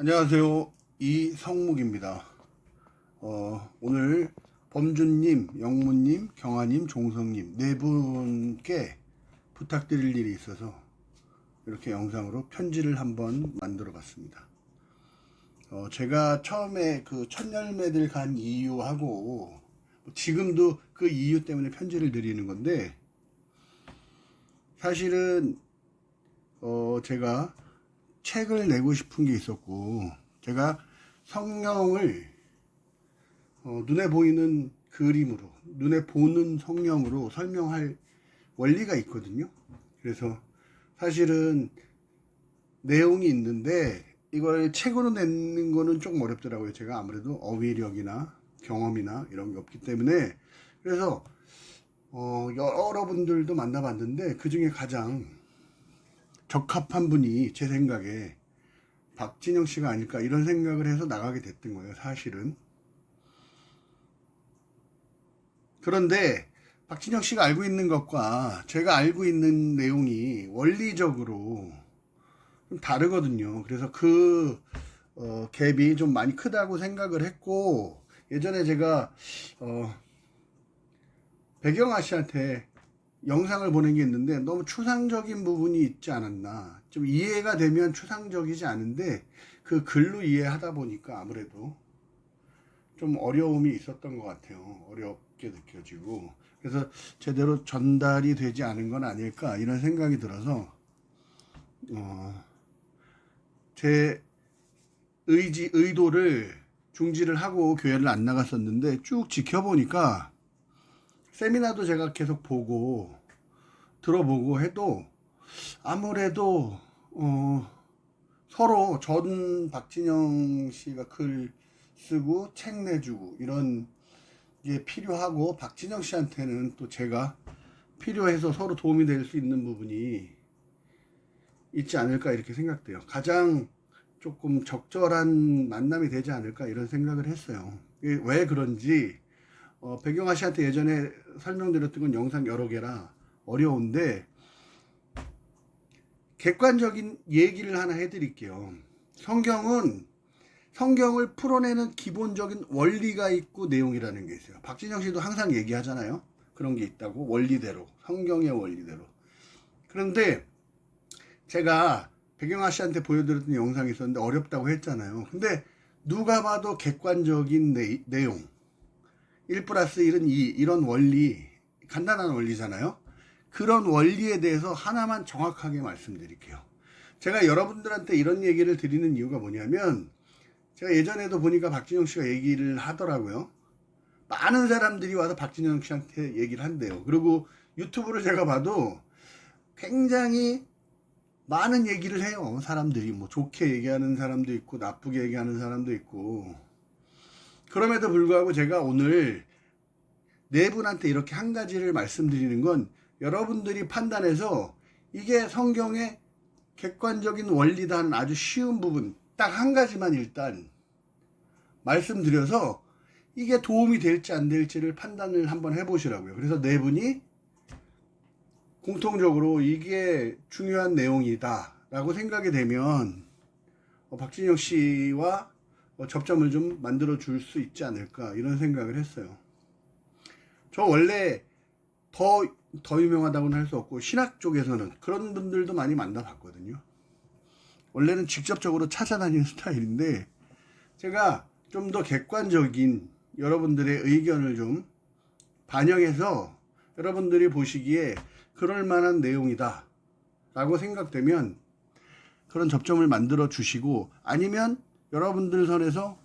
안녕하세요. 이성묵입니다. 오늘 범준님, 영무님, 경아님, 종성님 네 분께 부탁드릴 일이 있어서 이렇게 영상으로 편지를 한번 만들어 봤습니다. 제가 처음에 그 첫열매들 간 이유하고 지금도 그 이유 때문에 편지를 드리는 건데, 사실은 제가 책을 내고 싶은 게 있었고, 제가 성경을 눈에 보이는 그림으로, 눈에 보는 성경으로 설명할 원리가 있거든요. 그래서 사실은 내용이 있는데 이걸 책으로 내는 거는 조금 어렵더라고요. 제가 아무래도 어휘력이나 경험이나 이런 게 없기 때문에. 그래서 여러분들도 만나봤는데 그 중에 가장 적합한 분이 제 생각에 박진영 씨가 아닐까, 이런 생각을 해서 나가게 됐던 거예요, 사실은. 그런데 박진영 씨가 알고 있는 것과 제가 알고 있는 내용이 원리적으로 좀 다르거든요. 그래서 그 갭이 좀 많이 크다고 생각을 했고, 예전에 제가 배경아 씨한테 영상을 보낸 게 있는데 너무 추상적인 부분이 있지 않았나, 좀 이해가 되면 추상적이지 않은데 그 글로 이해하다 보니까 아무래도 좀 어려움이 있었던 것 같아요. 어렵게 느껴지고, 그래서 제대로 전달이 되지 않은 건 아닐까, 이런 생각이 들어서 제 의도를 중지를 하고 교회를 안 나갔었는데, 쭉 지켜보니까 세미나도 제가 계속 보고 들어보고 해도 아무래도 서로 전 박진영 씨가 글 쓰고 책 내주고 이런 게 필요하고, 박진영 씨한테는 또 제가 필요해서 서로 도움이 될 수 있는 부분이 있지 않을까, 이렇게 생각돼요. 가장 조금 적절한 만남이 되지 않을까, 이런 생각을 했어요. 왜 그런지 배경아 씨한테 예전에 설명드렸던 건 영상 여러 개라 어려운데, 객관적인 얘기를 하나 해드릴게요. 성경을 풀어내는 기본적인 원리가 있고 내용이라는 게 있어요. 박진영 씨도 항상 얘기하잖아요. 그런 게 있다고, 원리대로, 성경의 원리대로. 그런데 제가 배경아 씨한테 보여드렸던 영상이 있었는데 어렵다고 했잖아요. 근데 누가 봐도 객관적인 내용, 1 플러스 1은 2, 이런 원리, 간단한 원리잖아요. 그런 원리에 대해서 하나만 정확하게 말씀드릴게요. 제가 여러분들한테 이런 얘기를 드리는 이유가 뭐냐면, 제가 예전에도 보니까 박진영 씨가 얘기를 하더라고요. 많은 사람들이 와서 박진영 씨한테 얘기를 한대요. 그리고 유튜브를 제가 봐도 굉장히 많은 얘기를 해요. 사람들이 뭐 좋게 얘기하는 사람도 있고 나쁘게 얘기하는 사람도 있고. 그럼에도 불구하고 제가 오늘 네 분한테 이렇게 한 가지를 말씀드리는 건, 여러분들이 판단해서 이게 성경의 객관적인 원리다 하는 아주 쉬운 부분 딱 한 가지만 일단 말씀드려서 이게 도움이 될지 안 될지를 판단을 한번 해보시라고요. 그래서 네 분이 공통적으로 이게 중요한 내용이다 라고 생각이 되면 박진영 씨와 접점을 좀 만들어 줄 수 있지 않을까, 이런 생각을 했어요. 저 원래 더 유명하다고는 할 수 없고, 신학 쪽에서는 그런 분들도 많이 만나봤거든요. 원래는 직접적으로 찾아다니는 스타일인데, 제가 좀 더 객관적인 여러분들의 의견을 좀 반영해서 여러분들이 보시기에 그럴 만한 내용이다 라고 생각되면 그런 접점을 만들어 주시고, 아니면 여러분들 선에서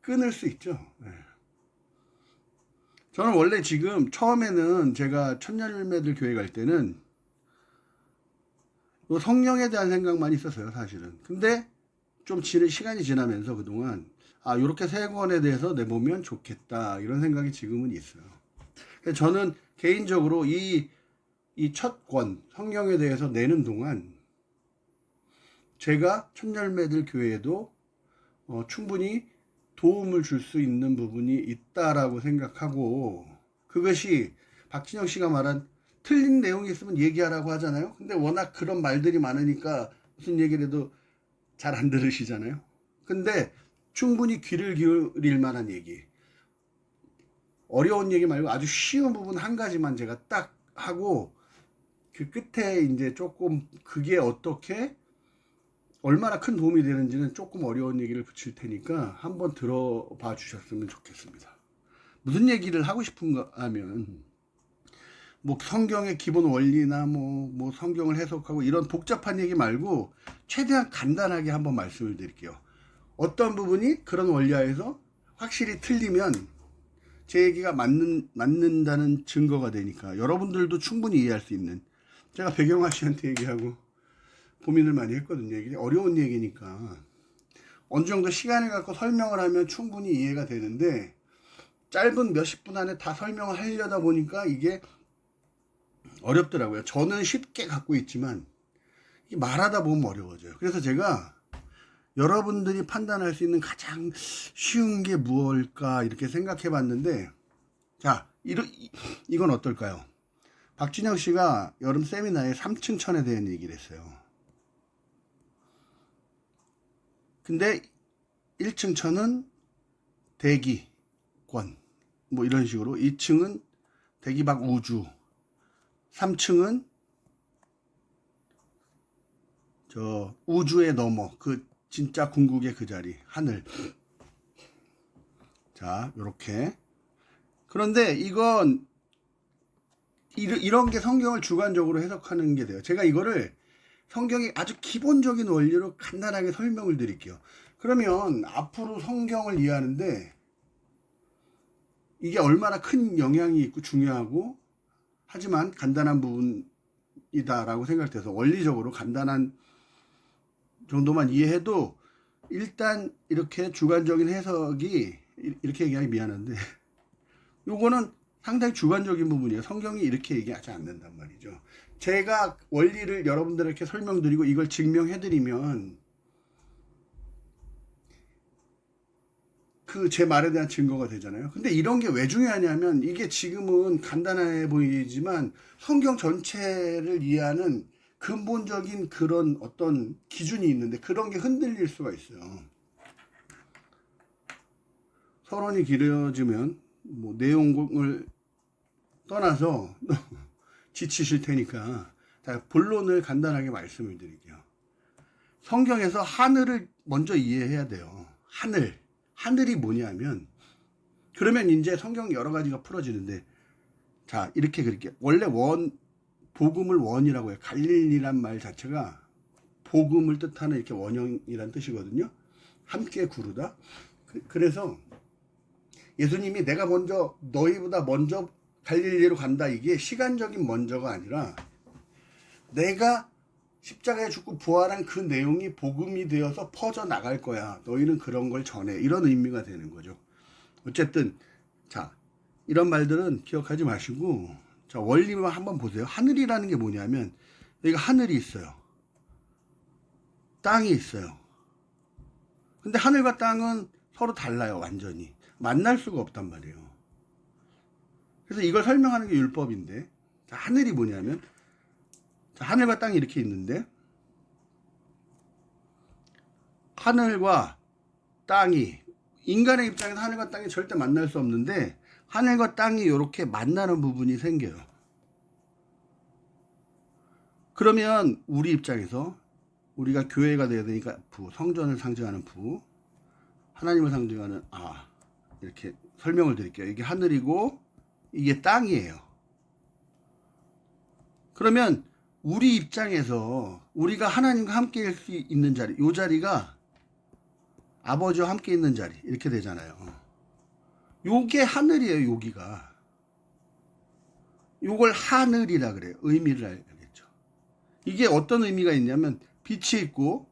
끊을 수 있죠. 네. 저는 원래 지금 처음에는 제가 천년열매들 교회 갈 때는 성령에 대한 생각만 있었어요, 사실은. 근데 좀 시간이 지나면서 그동안 요렇게 세 권에 대해서 내보면 좋겠다, 이런 생각이 지금은 있어요. 저는 개인적으로 이 첫 권 성경에 대해서 내는 동안 제가 천열매들 교회에도 충분히 도움을 줄 수 있는 부분이 있다라고 생각하고, 그것이 박진영 씨가 말한 틀린 내용이 있으면 얘기하라고 하잖아요. 근데 워낙 그런 말들이 많으니까 무슨 얘기를 해도 잘 안 들으시잖아요. 근데 충분히 귀를 기울일 만한 얘기, 어려운 얘기 말고 아주 쉬운 부분 한 가지만 제가 딱 하고 그 끝에 이제 조금 그게 어떻게 얼마나 큰 도움이 되는지는 조금 어려운 얘기를 붙일 테니까 한번 들어봐 주셨으면 좋겠습니다. 무슨 얘기를 하고 싶은가 하면 뭐 성경의 기본 원리나 뭐 성경을 해석하고 이런 복잡한 얘기 말고 최대한 간단하게 한번 말씀을 드릴게요. 어떤 부분이 그런 원리하에서 확실히 틀리면 제 얘기가 맞는다는 증거가 되니까 여러분들도 충분히 이해할 수 있는, 제가 배경아 씨한테 얘기하고 고민을 많이 했거든요. 이게 어려운 얘기니까 어느 정도 시간을 갖고 설명을 하면 충분히 이해가 되는데 짧은 몇십 분 안에 다 설명을 하려다 보니까 이게 어렵더라고요. 저는 쉽게 갖고 있지만 말하다 보면 어려워져요. 그래서 제가 여러분들이 판단할 수 있는 가장 쉬운 게 무엇일까 이렇게 생각해 봤는데, 자, 이건 어떨까요? 박진영 씨가 여름 세미나에 3층 천에 대한 얘기를 했어요. 근데 1층 천은 대기권, 뭐 이런 식으로, 2층은 대기 밖 우주, 3층은 저 우주의 너머, 그 진짜 궁극의 그 자리, 하늘. 자, 요렇게. 그런데 이건 이런 게 성경을 주관적으로 해석하는 게 돼요. 제가 이거를 성경의 아주 기본적인 원리로 간단하게 설명을 드릴게요. 그러면 앞으로 성경을 이해하는데 이게 얼마나 큰 영향이 있고 중요하고 하지만 간단한 부분이다라고 생각돼서 원리적으로 간단한 정도만 이해해도 일단 이렇게 주관적인 해석이, 이렇게 얘기하기 미안한데 요거는 상당히 주관적인 부분이에요. 성경이 이렇게 얘기하지 않는단 말이죠. 제가 원리를 여러분들에게 설명드리고 이걸 증명해드리면 그 제 말에 대한 증거가 되잖아요. 근데 이런 게 왜 중요하냐면 이게 지금은 간단해 보이지만 성경 전체를 이해하는 근본적인 그런 어떤 기준이 있는데 그런 게 흔들릴 수가 있어요. 서론이 길어지면 뭐 내용을 떠나서 지치실 테니까 본론을 간단하게 말씀을 드릴게요. 성경에서 하늘을 먼저 이해해야 돼요. 하늘이 뭐냐면, 그러면 이제 성경 여러 가지가 풀어지는데, 자, 이렇게 그릴게요. 원래 복음을 원이라고 해요. 갈릴리란 말 자체가 복음을 뜻하는 이렇게 원형이란 뜻이거든요. 함께 구르다. 그래서 예수님이 내가 너희보다 먼저 갈릴리로 간다, 이게 시간적인 먼저가 아니라 내가 십자가에 죽고 부활한 그 내용이 복음이 되어서 퍼져 나갈 거야. 너희는 그런 걸 전해. 이런 의미가 되는 거죠. 어쨌든 자, 이런 말들은 기억하지 마시고, 자, 원리만 한번 보세요. 하늘이라는 게 뭐냐면 여기가 하늘이 있어요. 땅이 있어요. 근데 하늘과 땅은 서로 달라요. 완전히 만날 수가 없단 말이에요. 그래서 이걸 설명하는 게 율법인데, 자, 하늘이 뭐냐면, 자, 하늘과 땅이 이렇게 있는데 하늘과 땅이, 인간의 입장에서 하늘과 땅이 절대 만날 수 없는데 하늘과 땅이 이렇게 만나는 부분이 생겨요. 그러면 우리 입장에서 우리가 교회가 돼야 되니까 성전을 상징하는 하나님을 상징하는 이렇게 설명을 드릴게요. 이게 하늘이고 이게 땅이에요. 그러면 우리 입장에서 우리가 하나님과 함께 할 수 있는 자리, 이 자리가 아버지와 함께 있는 자리, 이렇게 되잖아요. 요게 하늘이에요. 여기가. 요걸 하늘이라 그래요. 의미를 알겠죠. 이게 어떤 의미가 있냐면 빛이 있고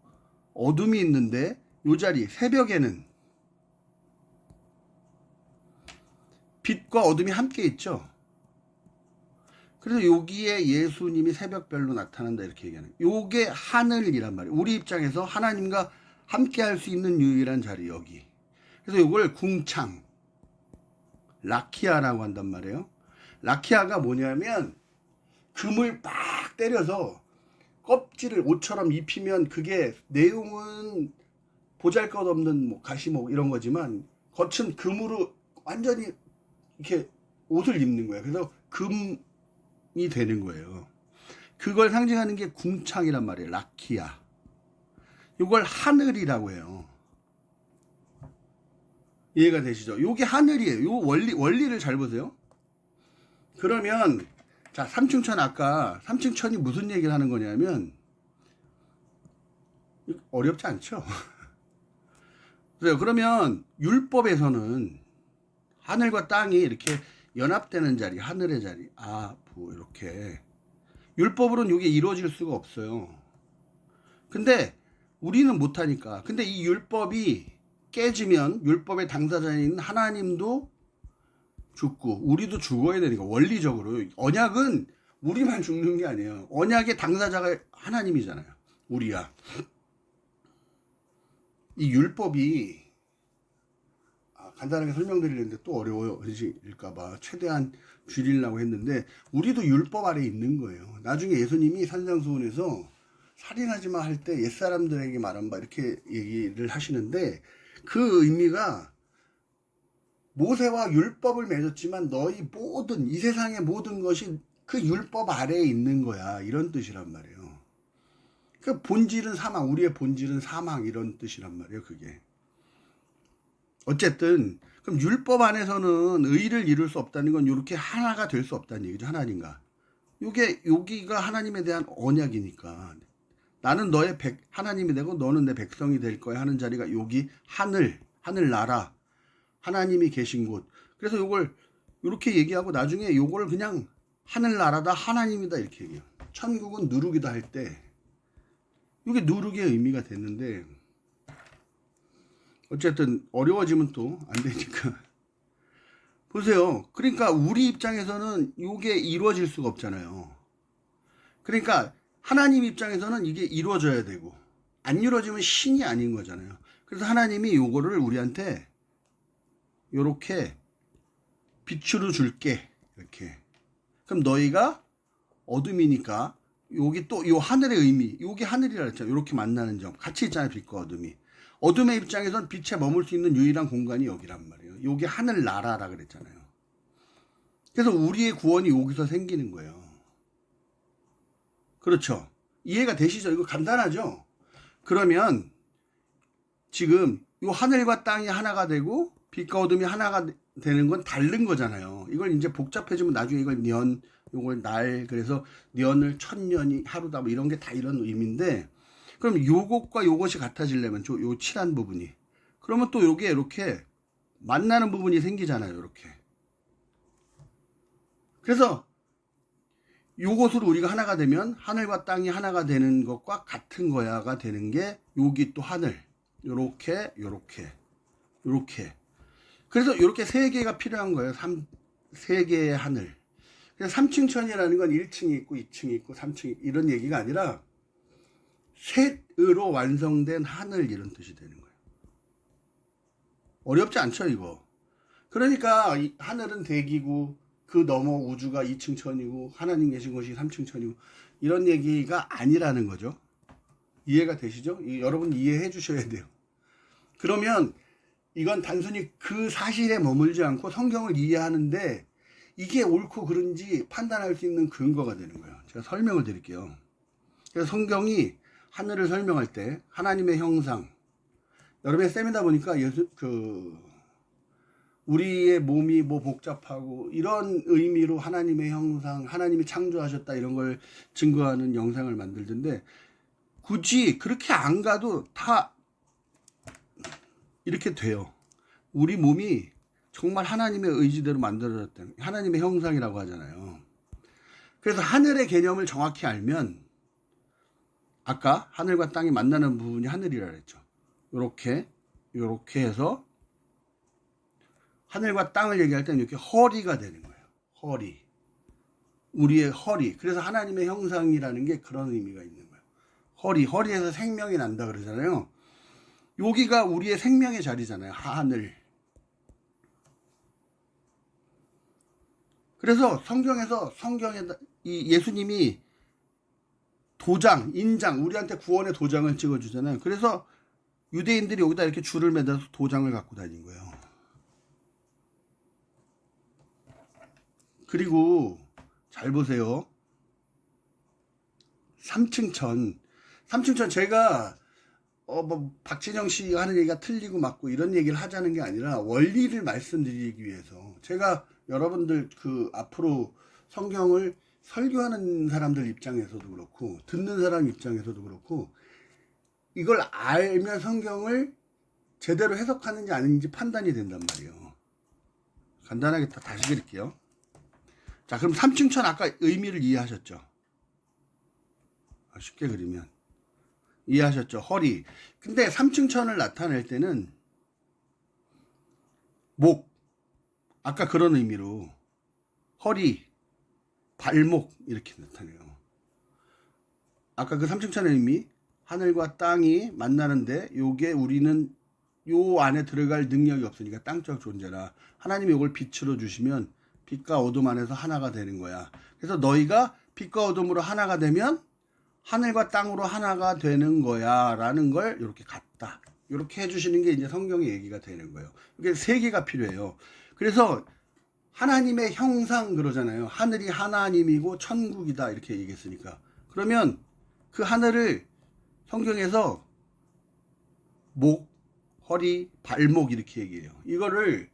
어둠이 있는데 요 자리, 새벽에는 빛과 어둠이 함께 있죠. 그래서 여기에 예수님이 새벽별로 나타난다, 이렇게 얘기하는 거예요. 요게 하늘이란 말이에요. 우리 입장에서 하나님과 함께 할 수 있는 유일한 자리, 여기. 그래서 요걸 궁창, 라키아라고 한단 말이에요. 라키아가 뭐냐면 금을 빡 때려서 껍질을 옷처럼 입히면 그게 내용은 보잘것없는 뭐 가시목 이런 거지만 겉은 금으로 완전히 이렇게 옷을 입는 거예요. 그래서 금이 되는 거예요. 그걸 상징하는 게 궁창이란 말이에요. 라키아. 이걸 하늘이라고 해요. 이해가 되시죠? 요게 하늘이에요. 요 원리를 잘 보세요. 그러면 자, 삼층천 아까 삼층천이 무슨 얘기를 하는 거냐면 어렵지 않죠? 그래요. 그러면 율법에서는 하늘과 땅이 이렇게 연합되는 자리, 하늘의 자리, 부 이렇게 율법으로는 이게 이루어질 수가 없어요. 근데 우리는 못하니까. 근데 이 율법이 깨지면 율법의 당사자인 하나님도 죽고 우리도 죽어야 되니까 원리적으로 언약은 우리만 죽는 게 아니에요. 언약의 당사자가 하나님이잖아요. 우리야. 이 율법이 간단하게 설명드리는데 또 어려워질까봐 최대한 줄이려고 했는데 우리도 율법 아래에 있는 거예요. 나중에 예수님이 산상수훈에서 살인하지 마 할 때 옛사람들에게 말한 바 이렇게 얘기를 하시는데 그 의미가 모세와 율법을 맺었지만 너희 모든 이 세상의 모든 것이 그 율법 아래에 있는 거야 이런 뜻이란 말이에요. 그 본질은 사망, 우리의 본질은 사망 이런 뜻이란 말이에요. 그게 어쨌든 그럼 율법 안에서는 의를 이룰 수 없다는 건 이렇게 하나가 될 수 없다는 얘기죠. 하나님과 요게 여기가 하나님에 대한 언약이니까 나는 너의 하나님이 되고 너는 내 백성이 될 거야 하는 자리가 여기 하늘나라 하나님이 계신 곳. 그래서 요걸 이렇게 얘기하고 나중에 요걸 그냥 하늘나라다 하나님이다 이렇게 얘기해요. 천국은 누룩이다 할 때 이게 누룩의 의미가 됐는데 어쨌든 어려워지면 또 안 되니까 보세요. 그러니까 우리 입장에서는 이게 이루어질 수가 없잖아요. 그러니까 하나님 입장에서는 이게 이루어져야 되고 안 이루어지면 신이 아닌 거잖아요. 그래서 하나님이 요거를 우리한테 요렇게 빛으로 줄게 이렇게. 그럼 너희가 어둠이니까 여기 또 요 하늘의 의미, 요게 하늘이라 했잖아요. 요렇게 만나는 점 같이 있잖아요. 빛과 어둠이. 어둠의 입장에선 빛에 머물 수 있는 유일한 공간이 여기란 말이에요. 요게 하늘나라라 그랬잖아요. 그래서 우리의 구원이 여기서 생기는 거예요. 그렇죠. 이해가 되시죠? 이거 간단하죠? 그러면 지금 요 하늘과 땅이 하나가 되고 빛과 어둠이 하나가 되는 건 다른 거잖아요. 이걸 이제 복잡해지면 나중에 이걸 요걸 날, 그래서 년을 천년이 하루다 뭐 이런 게 다 이런 의미인데 그럼 요것과 요것이 같아지려면 요 칠한 부분이 그러면 또 요게 이렇게 만나는 부분이 생기잖아요. 이렇게. 그래서 요것으로 우리가 하나가 되면 하늘과 땅이 하나가 되는 것과 같은 거야가 되는 게 여기 또 하늘 요렇게 그래서 요렇게 세 개가 필요한 거예요. 세 개의 하늘. 그래서 3층천이라는 건 1층이 있고 2층이 있고 3층이 이런 얘기가 아니라 셋으로 완성된 하늘 이런 뜻이 되는 거예요. 어렵지 않죠 이거. 그러니까 이 하늘은 대기고 그 너머 우주가 2층천이고 하나님 계신 곳이 3층천이고 이런 얘기가 아니라는 거죠. 이해가 되시죠? 여러분 이해해 주셔야 돼요. 그러면 이건 단순히 그 사실에 머물지 않고 성경을 이해하는데 이게 옳고 그른지 판단할 수 있는 근거가 되는 거예요. 제가 설명을 드릴게요. 그래서 성경이 하늘을 설명할 때 하나님의 형상 여러분의 쌤이다 보니까 우리의 몸이 뭐 복잡하고 이런 의미로 하나님의 형상, 하나님이 창조하셨다 이런 걸 증거하는 영상을 만들던데 굳이 그렇게 안 가도 다 이렇게 돼요. 우리 몸이 정말 하나님의 의지대로 만들어졌다는 하나님의 형상이라고 하잖아요. 그래서 하늘의 개념을 정확히 알면 아까 하늘과 땅이 만나는 부분이 하늘이라 그랬죠. 요렇게 해서 하늘과 땅을 얘기할 때는 이렇게 허리가 되는 거예요. 허리. 우리의 허리. 그래서 하나님의 형상이라는 게 그런 의미가 있는 거예요. 허리에서 생명이 난다 그러잖아요. 여기가 우리의 생명의 자리잖아요. 하늘. 그래서 성경에 이 예수님이 도장, 인장, 우리한테 구원의 도장을 찍어주잖아요. 그래서 유대인들이 여기다 이렇게 줄을 매달아서 도장을 갖고 다닌 거예요. 그리고 잘 보세요. 삼층천 제가 뭐 박진영 씨 하는 얘기가 틀리고 맞고 이런 얘기를 하자는 게 아니라 원리를 말씀드리기 위해서 제가 여러분들 그 앞으로 성경을 설교하는 사람들 입장에서도 그렇고 듣는 사람 입장에서도 그렇고 이걸 알면 성경을 제대로 해석하는지 아닌지 판단이 된단 말이에요. 간단하게 다시 드릴게요. 자, 그럼 삼층천 아까 의미를 이해하셨죠? 쉽게 그리면 이해하셨죠? 허리. 근데 삼층천을 나타낼 때는 목, 아까 그런 의미로 허리, 발목 이렇게 나타내요. 아까 그 삼층천의 의미, 하늘과 땅이 만나는데 요게 우리는 요 안에 들어갈 능력이 없으니까 땅적 존재라 하나님이 요걸 빛으로 주시면 빛과 어둠 안에서 하나가 되는 거야. 그래서 너희가 빛과 어둠으로 하나가 되면 하늘과 땅으로 하나가 되는 거야 라는 걸 이렇게 갖다 이렇게 해주시는 게 이제 성경의 얘기가 되는 거예요. 이게 세 개가 필요해요. 그래서 하나님의 형상 그러잖아요. 하늘이 하나님이고 천국이다 이렇게 얘기했으니까 그러면 그 하늘을 성경에서 목, 허리, 발목 이렇게 얘기해요. 이거를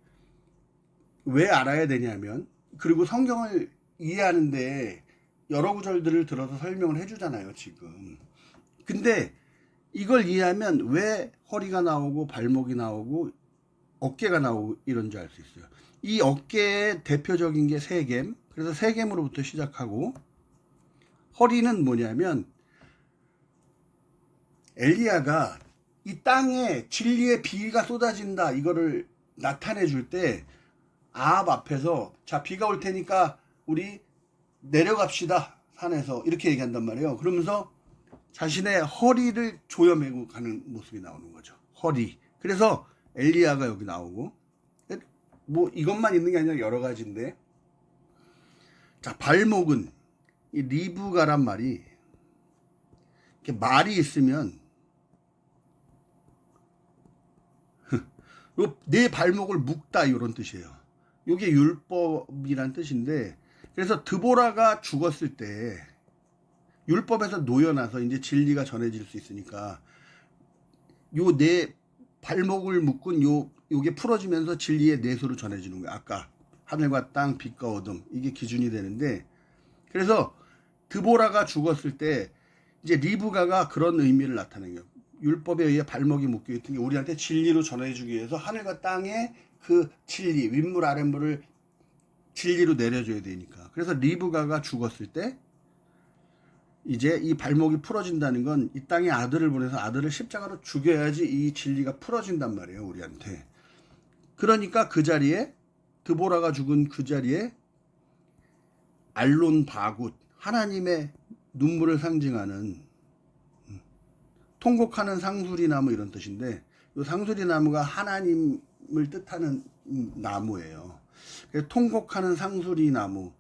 왜 알아야 되냐면 그리고 성경을 이해하는데 여러 구절들을 들어서 설명을 해주잖아요 지금. 근데 이걸 이해하면 왜 허리가 나오고 발목이 나오고 어깨가 나오고 이런 줄 알 수 있어요. 이 어깨의 대표적인 게 세겜. 그래서 세겜으로부터 시작하고 허리는 뭐냐면 엘리야가 이 땅에 진리의 비가 쏟아진다 이거를 나타내 줄 때 아합 앞에서 자 비가 올 테니까 우리 내려갑시다 산에서 이렇게 얘기한단 말이에요. 그러면서 자신의 허리를 조여매고 가는 모습이 나오는 거죠. 허리. 그래서 엘리야가 여기 나오고 뭐 이것만 있는 게 아니라 여러 가지인데 자 발목은 이 리브가란 말이 이렇게 말이 있으면 내 발목을 묶다 이런 뜻이에요. 이게 율법이란 뜻인데 그래서 드보라가 죽었을 때 율법에서 놓여놔서 이제 진리가 전해질 수 있으니까 요 내 발목을 묶은 요게 풀어지면서 진리의 내수로 전해지는 거예요. 아까 하늘과 땅, 빛과 어둠 이게 기준이 되는데 그래서 드보라가 죽었을 때 이제 리브가가 그런 의미를 나타내는 거예요. 율법에 의해 발목이 묶여 있던 게 우리한테 진리로 전해주기 위해서 하늘과 땅의 그 진리, 윗물 아랫물을 진리로 내려줘야 되니까. 그래서 리브가가 죽었을 때 이제 이 발목이 풀어진다는 건 이 땅에 아들을 보내서 아들을 십자가로 죽여야지 이 진리가 풀어진단 말이에요, 우리한테. 그러니까 그 자리에 드보라가 죽은 그 자리에 알론 바굿 하나님의 눈물을 상징하는 통곡하는 상수리나무 이런 뜻인데 이 상수리나무가 하나님을 뜻하는 나무예요. 그래서 통곡하는 상수리나무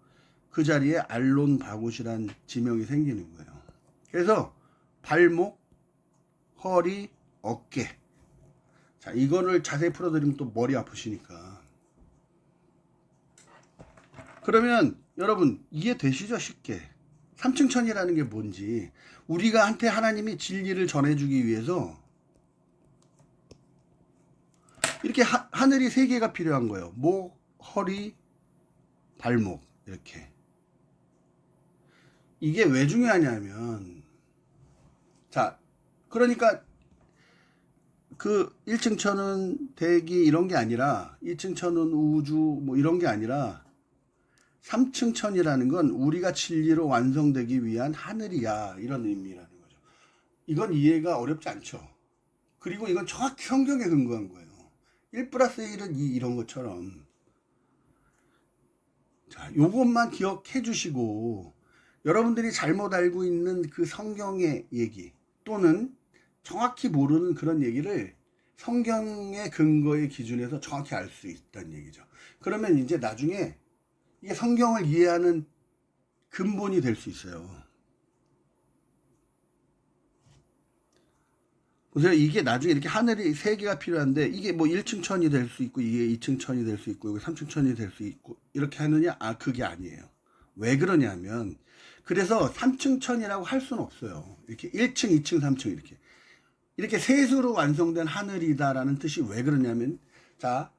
그 자리에 알론 바굿이란 지명이 생기는 거예요. 그래서 발목, 허리, 어깨 자 이거를 자세히 풀어드리면 또 머리 아프시니까 그러면 여러분 이해되시죠? 쉽게 삼층천이라는 게 뭔지 우리가 한테 하나님이 진리를 전해주기 위해서 이렇게 하늘이 세 개가 필요한 거예요. 목, 허리, 발목 이렇게 이게 왜 중요하냐면 자 그러니까 그 1층 천은 대기 이런 게 아니라 2층 천은 우주 뭐 이런 게 아니라 3층 천이라는 건 우리가 진리로 완성되기 위한 하늘이야 이런 의미라는 거죠. 이건 이해가 어렵지 않죠. 그리고 이건 정확히 성경에 근거한 거예요. 1 플러스 1은 2 이런 것처럼 자 요것만 기억해 주시고 여러분들이 잘못 알고 있는 그 성경의 얘기 또는 정확히 모르는 그런 얘기를 성경의 근거의 기준에서 정확히 알 수 있다는 얘기죠. 그러면 이제 나중에 이게 성경을 이해하는 근본이 될 수 있어요. 보세요. 이게 나중에 이렇게 하늘이 세 개가 필요한데 이게 뭐 1층 천이 될 수 있고 이게 2층 천이 될 수 있고 이게 3층 천이 될 수 있고 이렇게 하느냐? 아, 그게 아니에요. 왜 그러냐면 그래서 3층 천이라고 할 수는 없어요. 이렇게 1층, 2층, 3층 이렇게 셋으로 완성된 하늘이다라는 뜻이 왜 그러냐면 자,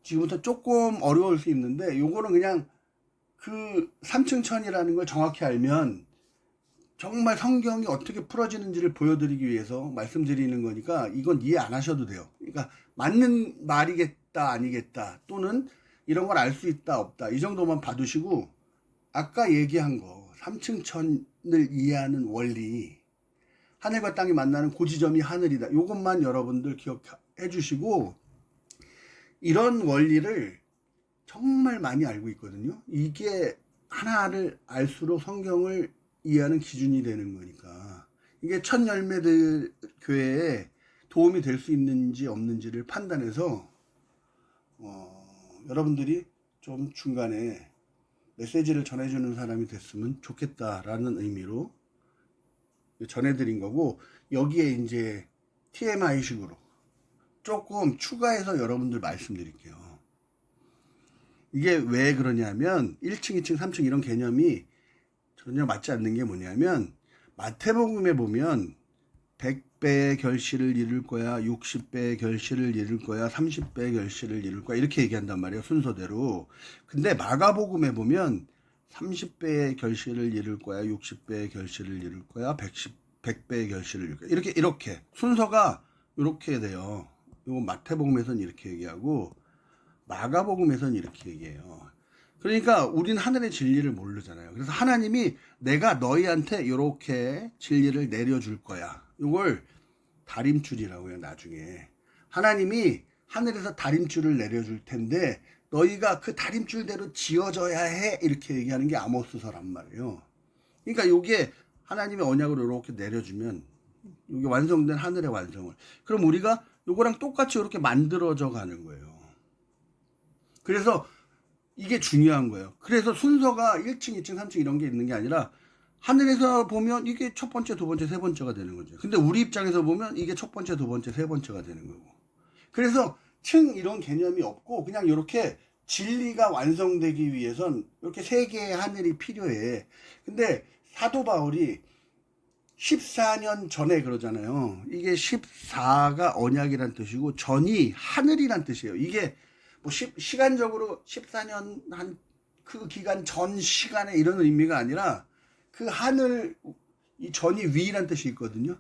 지금부터 조금 어려울 수 있는데 요거는 그냥 그 3층 천이라는 걸 정확히 알면 정말 성경이 어떻게 풀어지는지를 보여드리기 위해서 말씀드리는 거니까 이건 이해 안 하셔도 돼요. 그러니까 맞는 말이겠다 아니겠다 또는 이런 걸 알 수 있다 없다 이 정도만 봐두시고 아까 얘기한 거 3층 천을 이해하는 원리 하늘과 땅이 만나는 고지점이 하늘이다. 이것만 여러분들 기억해 주시고 이런 원리를 정말 많이 알고 있거든요. 이게 하나를 알수록 성경을 이해하는 기준이 되는 거니까 이게 첫 열매들 교회에 도움이 될 수 있는지 없는지를 판단해서 여러분들이 좀 중간에 메시지를 전해주는 사람이 됐으면 좋겠다라는 의미로 전해드린 거고 여기에 이제 TMI식으로 조금 추가해서 여러분들 말씀드릴게요. 이게 왜 그러냐면 1층, 2층, 3층 이런 개념이 전혀 맞지 않는 게 뭐냐면 마태복음에 보면 100배의 결실을 이룰 거야, 60배의 결실을 이룰 거야, 30배의 결실을 이룰 거야 이렇게 얘기한단 말이에요. 순서대로. 근데 마가복음에 보면 30배의 결실을 이룰 거야, 60배의 결실을 이룰 거야, 100배의 결실을 이룰 거야 이렇게 순서가 이렇게 돼요. 이건 마태복음에서는 이렇게 얘기하고 마가복음에서는 이렇게 얘기해요. 그러니까 우린 하늘의 진리를 모르잖아요. 그래서 하나님이 내가 너희한테 이렇게 진리를 내려줄 거야. 이걸 다림줄이라고 해요. 나중에 하나님이 하늘에서 다림줄을 내려줄 텐데 너희가 그 다림줄대로 지어져야 해 이렇게 얘기하는 게 아모스서란 말이에요. 그러니까 이게 하나님의 언약으로 이렇게 내려주면 이게 완성된 하늘의 완성을 그럼 우리가 이거랑 똑같이 이렇게 만들어져 가는 거예요. 그래서 이게 중요한 거예요. 그래서 순서가 1층, 2층, 3층 이런 게 있는 게 아니라 하늘에서 보면 이게 첫 번째, 두 번째, 세 번째가 되는 거죠. 근데 우리 입장에서 보면 이게 첫 번째, 두 번째, 세 번째가 되는 거고. 그래서 층 이런 개념이 없고 그냥 이렇게 진리가 완성되기 위해선 이렇게 세 개의 하늘이 필요해. 근데 사도 바울이 14년 전에 그러잖아요. 이게 14가 언약이란 뜻이고 전이 하늘이란 뜻이에요. 이게 뭐 시간적으로 14년 한 그 기간 전 시간에 이런 의미가 아니라 그 하늘 이 전이 위란 뜻이 있거든요.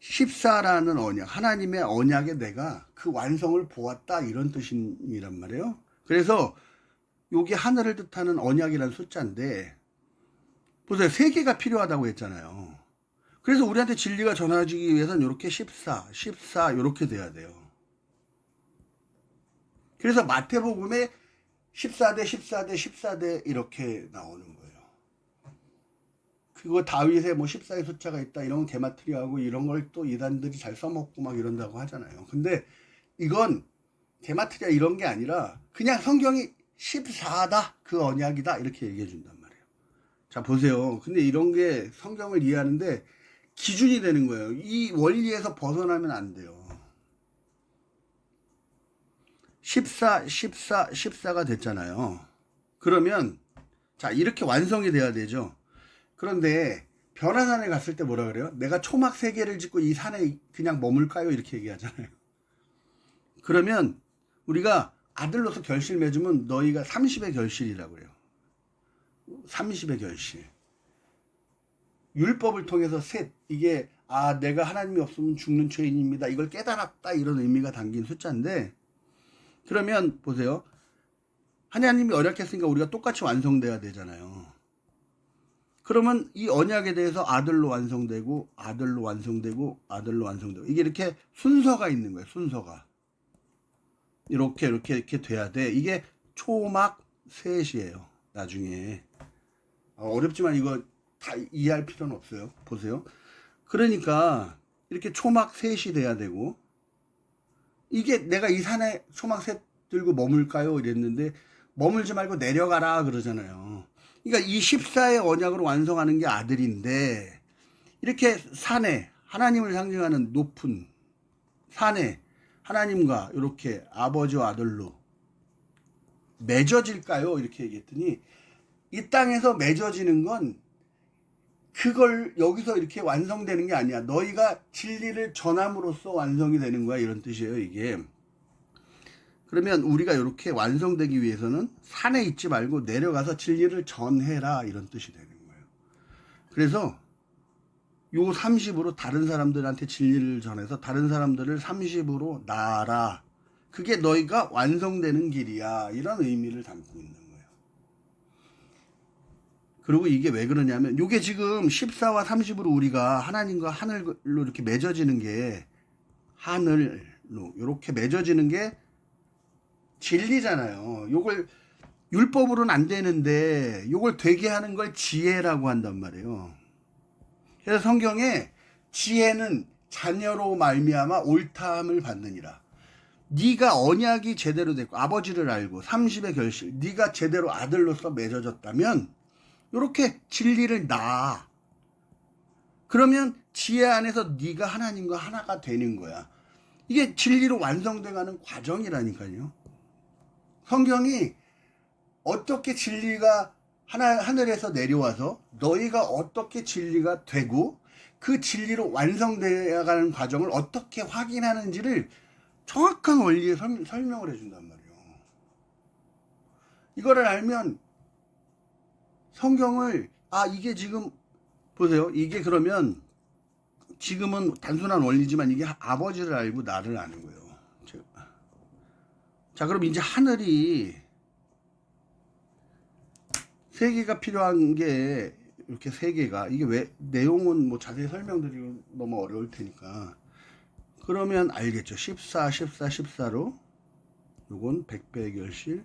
14라는 언약, 하나님의 언약에 내가 그 완성을 보았다 이런 뜻이란 말이에요. 그래서 여기 하늘을 뜻하는 언약이라는 숫자인데 보세요. 3개가 필요하다고 했잖아요. 그래서 우리한테 진리가 전해지기 위해서는 이렇게 14 이렇게 돼야 돼요. 그래서 마태복음에 14대 14대 14대 이렇게 나오는 거예요. 그거 다윗에 뭐 14의 숫자가 있다 이런 게마트리하고 이런 걸 또 이단들이 잘 써먹고 막 이런다고 하잖아요. 근데 이건 게마트리아 이런 게 아니라 그냥 성경이 14다 그 언약이다 이렇게 얘기해 준단 말이에요. 자 보세요. 근데 이런 게 성경을 이해하는데 기준이 되는 거예요. 이 원리에서 벗어나면 안 돼요. 14가 됐잖아요. 그러면 자 이렇게 완성이 돼야 되죠. 그런데 변화산에 갔을 때 뭐라 그래요? 내가 초막 3개를 짓고 이 산에 그냥 머물까요? 이렇게 얘기하잖아요. 그러면 우리가 아들로서 결실 맺으면 너희가 30의 결실이라고 그래요. 30의 결실. 율법을 통해서 셋. 이게 내가 하나님이 없으면 죽는 죄인입니다. 이걸 깨달았다 이런 의미가 담긴 숫자인데 그러면 보세요. 하나님이 언약했으니까 우리가 똑같이 완성돼야 되잖아요. 그러면 이 언약에 대해서 아들로 완성되고 아들로 완성되고 아들로 완성되고 이게 이렇게 순서가 있는 거예요. 순서가 이렇게 돼야 돼. 이게 초막 셋이에요. 나중에 어렵지만 이거 다 이해할 필요는 없어요. 보세요. 그러니까 이렇게 초막 셋이 돼야 되고 이게 내가 이 산에 초막 셋 들고 머물까요? 이랬는데 머물지 말고 내려가라 그러잖아요. 그러니까 이 14의 언약으로 완성하는 게 아들인데 이렇게 산에 하나님을 상징하는 높은 산에 하나님과 이렇게 아버지와 아들로 맺어질까요? 이렇게 얘기했더니 이 땅에서 맺어지는 건 그걸 여기서 이렇게 완성되는 게 아니야. 너희가 진리를 전함으로써 완성이 되는 거야. 이런 뜻이에요, 이게. 그러면 우리가 이렇게 완성되기 위해서는 산에 있지 말고 내려가서 진리를 전해라. 이런 뜻이 되는 거예요. 그래서 요 30으로 다른 사람들한테 진리를 전해서 다른 사람들을 30으로 낳아라. 그게 너희가 완성되는 길이야. 이런 의미를 담고 있는 거예요. 그리고 이게 왜 그러냐면 이게 지금 14와 30으로 우리가 하나님과 하늘로 이렇게 맺어지는 게 하늘로 이렇게 맺어지는 게 진리잖아요. 요걸 율법으로는 안 되는데 요걸 되게 하는 걸 지혜라고 한단 말이에요. 그래서 성경에 지혜는 자녀로 말미암아 옳다함을 받느니라. 네가 언약이 제대로 됐고 아버지를 알고 30의 결실 네가 제대로 아들로서 맺어졌다면 이렇게 진리를 낳아. 그러면 지혜 안에서 네가 하나님과 하나가 되는 거야. 이게 진리로 완성돼가는 과정이라니까요. 성경이 어떻게 진리가 하늘에서 내려와서 너희가 어떻게 진리가 되고 그 진리로 완성되어가는 과정을 어떻게 확인하는지를 정확한 원리에 설명을 해준단 말이에요. 이거를 알면 성경을 이게 지금 보세요. 이게 그러면 지금은 단순한 원리지만 이게 아버지를 알고 나를 아는 거예요. 자, 그럼 이제 하늘이 세 개가 필요한 게 이렇게 세 개가 이게 왜 내용은 뭐 자세히 설명드리기 너무 어려울 테니까 그러면 알겠죠. 14, 14, 14로 요건 100배의 결실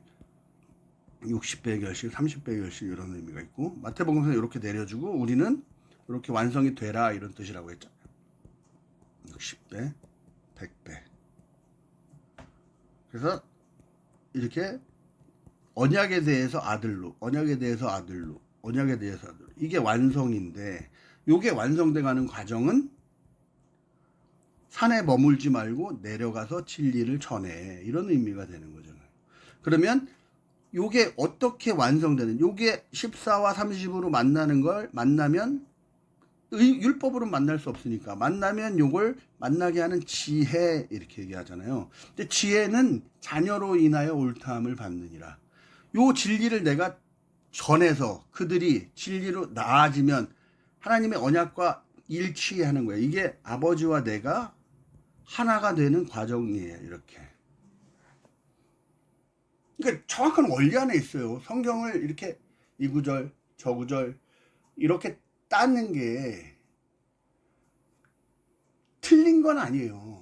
60배의 결실, 30배의 결실 이런 의미가 있고 마태복음에서 이렇게 내려주고 우리는 이렇게 완성이 되라 이런 뜻이라고 했잖아요. 60배, 100배. 그래서 이렇게 언약에 대해서 아들로, 언약에 대해서 아들로, 언약에 대해서 아들로 이게 완성인데 이게 완성돼가는 과정은 산에 머물지 말고 내려가서 진리를 전해 이런 의미가 되는 거잖아요. 그러면 요게 어떻게 완성되는 요게 14와 30으로 만나는 걸 만나면 율법으로 만날 수 없으니까 만나면 요걸 만나게 하는 지혜 이렇게 얘기하잖아요. 근데 지혜는 자녀로 인하여 옳다함을 받느니라. 요 진리를 내가 전해서 그들이 진리로 나아지면 하나님의 언약과 일치하는 거예요. 이게 아버지와 내가 하나가 되는 과정이에요. 이렇게. 그러니까 정확한 원리 안에 있어요. 성경을 이렇게 이 구절, 저 구절 이렇게 따는 게 틀린 건 아니에요.